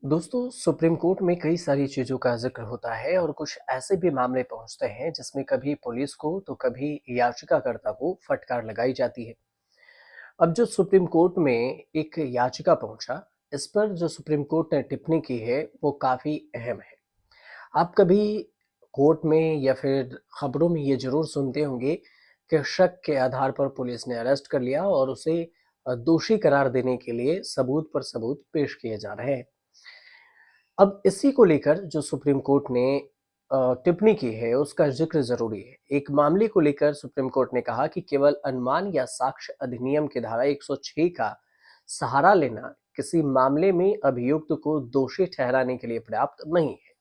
दोस्तों, supreme court में कई सारी चीज़ों का ज़िक्र होता है और कुछ ऐसे भी मामले पहुँचते हैं जिसमें कभी पुलिस को तो कभी याचिकाकर्ता को फटकार लगाई जाती है। अब जो सुप्रीम कोर्ट में एक याचिका पहुँचा, इस पर जो सुप्रीम कोर्ट ने टिप्पणी की है, वो काफ़ी अहम है। आप कभी कोर्ट में या फिर खबरों में ये ज़रूर सुनते होंगे कि शक के आधार पर पुलिस ने अरेस्ट कर लिया और उसे दोषी करार देने के लिए सबूत पर सबूत पेश किए जा रहे हैं। अब इसी को लेकर जो सुप्रीम कोर्ट ने टिप्पणी की है उसका जिक्र जरूरी है। एक मामले को लेकर सुप्रीम कोर्ट ने कहा कि केवल अनुमान या साक्ष्य अधिनियम की धारा 106 का सहारा लेना किसी मामले में अभियुक्त को दोषी ठहराने के लिए पर्याप्त नहीं है।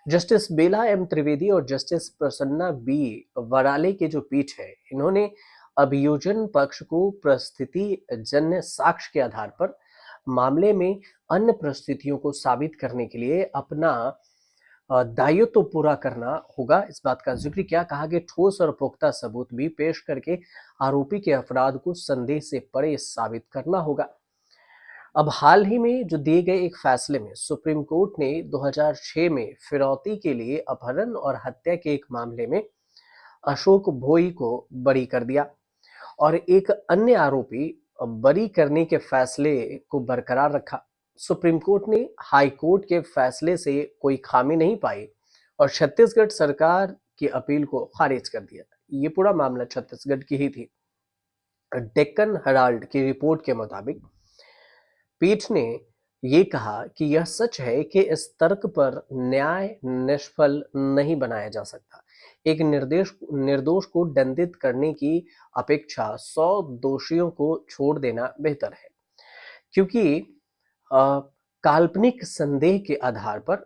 जस्टिस बेला एम त्रिवेदी और जस्टिस प्रसन्ना बी वराले की जो पीठ है, इन्होंने अभियोजन पक्ष को परिस्थिति जन्य साक्ष्य के आधार पर मामले में अन्य परिस्थितियों को साबित करने के लिए अपना दायित्व तो पूरा करना होगा। इस बात का जिक्र क्या कहा कि ठोस और पुख्ता सबूत भी पेश करके आरोपी के अपराध को संदेह से परे साबित करना होगा। अब हाल ही में जो दिए गए एक फैसले में सुप्रीम कोर्ट ने 2006 में फिरौती के लिए अपहरण और हत्या के एक मामले में अशोक भोई को बरी कर दिया और एक अन्य आरोपी बरी करने के फैसले को बरकरार रखा। सुप्रीम कोर्ट ने हाई कोर्ट के फैसले से कोई खामी नहीं पाई और छत्तीसगढ़ सरकार की अपील को खारिज कर दिया। ये पूरा मामला छत्तीसगढ़ की ही थी। डेक्कन हेराल्ड की रिपोर्ट के मुताबिक पीठ ने ये कहा कि यह सच है कि इस तर्क पर न्याय निष्फल नहीं बनाया जा सकता। एक निर्दोष को दंडित करने की अपेक्षा 100 दोषियों को छोड़ देना बेहतर है, क्योंकि अ, काल्पनिक संदेह के आधार पर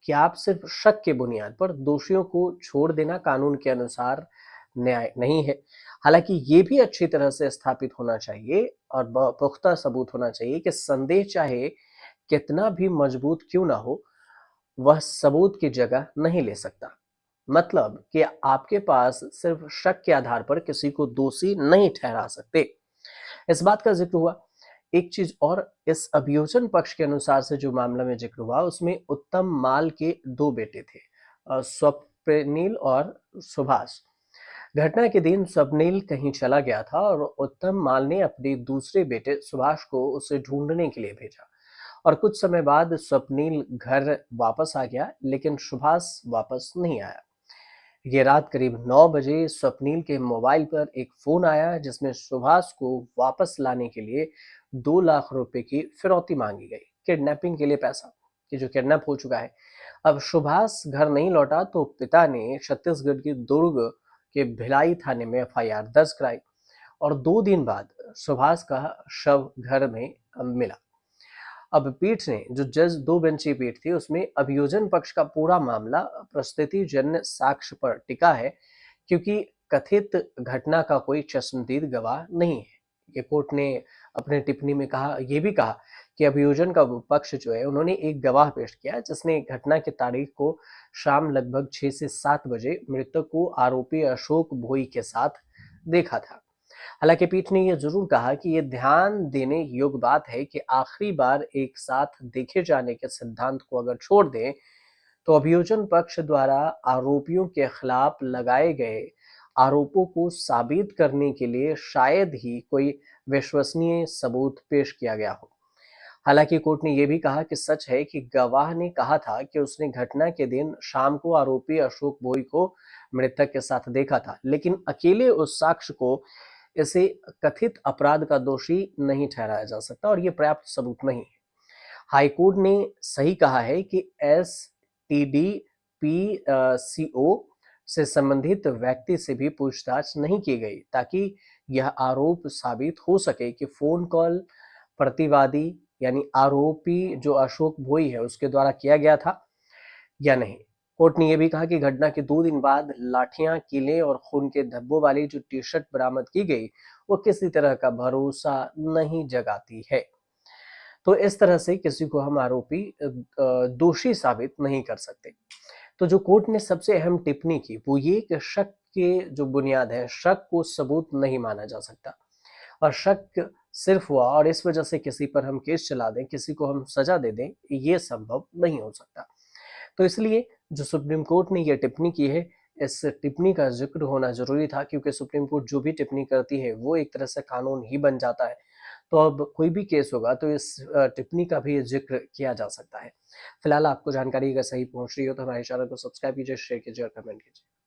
क्या आप सिर्फ शक के बुनियाद पर दोषियों को छोड़ देना कानून के अनुसार न्याय नहीं है। हालांकि ये भी अच्छी तरह से स्थापित होना चाहिए और पुख्ता सबूत होना चाहिए कि संदेह चाहे कितना भी मजबूत क्यों ना हो, वह सबूत की जगह नहीं ले सकता। मतलब कि आपके पास सिर्फ शक के आधार पर किसी को दोषी नहीं ठहरा सकते। इस बात का जिक्र हुआ। एक चीज और, इस अभियोजन पक्ष के अनुसार से जो मामला में जिक्र हुआ उसमें उत्तम माल के दो बेटे थे, स्वप्निल और सुभाष। घटना के दिन स्वप्निल कहीं चला गया था और उत्तम माल ने अपने दूसरे बेटे सुभाष को उसे ढूंढने के लिए भेजा और कुछ समय बाद स्वप्निल घर वापस आ गया, लेकिन सुभाष वापस नहीं आया। ये रात करीब 9 बजे स्वप्निल के मोबाइल पर एक फोन आया जिसमें सुभाष को वापस लाने के लिए 2 लाख रुपए की फिरौती मांगी गई, किडनैपिंग के लिए पैसा, कि जो किडनैप हो चुका है। अब सुभाष घर नहीं लौटा तो पिता ने छत्तीसगढ़ के दुर्ग के भिलाई थाने में एफआईआर दर्ज कराई और 2 दिन बाद सुभाष का शव घर में मिला। अब पीठ ने, जो जज 2 बेंची पीठ थी, उसमें अभियोजन पक्ष का पूरा मामला परिस्थितिजन्य साक्ष्य पर टिका है, क्योंकि कथित घटना का कोई चश्मदीद गवाह नहीं है। ये कोर्ट ने अपने टिप्पणी में कहा, ये भी कहा कि अभियोजन का पक्ष जो है, उन्होंने एक गवाह पेश किया जिसने घटना की तारीख को शाम लगभग 6 से 7 बजे मृतक को आरोपी अशोक भोई के साथ देखा था। हालांकि पीठ ने यह जरूर कहा कि यह ध्यान देने योग्य बात है कि आखिरी बार एक साथ देखे जाने के सिद्धांत को अगर छोड़ दें तो अभियोजन पक्ष द्वारा आरोपियों के खिलाफ लगाए गए आरोपों को साबित करने के लिए शायद ही कोई विश्वसनीय सबूत पेश किया गया हो। हालांकि कोर्ट ने यह भी कहा कि सच है कि गवाह ने कहा था कि उसने घटना के दिन शाम को आरोपी अशोक भोई को मृतक के साथ देखा था, लेकिन अकेले उस साक्ष्य को इसे कथित अपराध का दोषी नहीं ठहराया जा सकता और ये पर्याप्त सबूत नहीं है। हाईकोर्ट ने सही कहा है कि S T D P C O से संबंधित व्यक्ति से भी पूछताछ नहीं की गई ताकि यह आरोप साबित हो सके कि फोन कॉल प्रतिवादी यानी आरोपी जो अशोक भोई है उसके द्वारा किया गया था या नहीं। कोर्ट ने यह भी कहा कि घटना के 2 दिन बाद लाठियां, कीलें और खून के धब्बों वाली जो टी शर्ट बरामद की गई वो किसी तरह का भरोसा नहीं जगाती है। तो इस तरह से किसी को हम आरोपी दोषी साबित नहीं कर सकते। तो जो कोर्ट ने सबसे अहम टिप्पणी की वो ये कि शक के जो बुनियाद है, शक को सबूत नहीं माना जा सकता और शक सिर्फ हुआ और इस वजह से किसी पर हम केस चला दें, किसी को हम सजा दे दें, ये संभव नहीं हो सकता। तो इसलिए जो सुप्रीम कोर्ट ने ये टिप्पणी की है, इस टिप्पणी का ज़िक्र होना ज़रूरी था क्योंकि सुप्रीम कोर्ट जो भी टिप्पणी करती है, वो एक तरह से कानून ही बन जाता है। तो अब कोई भी केस होगा तो इस टिप्पणी का भी ज़िक्र किया जा सकता है। फिलहाल आपको जानकारी अगर सही पहुँच रही हो तो हमारे चैनल को सब्सक्राइब कीजिए, शेयर कीजिए और कमेंट कीजिए।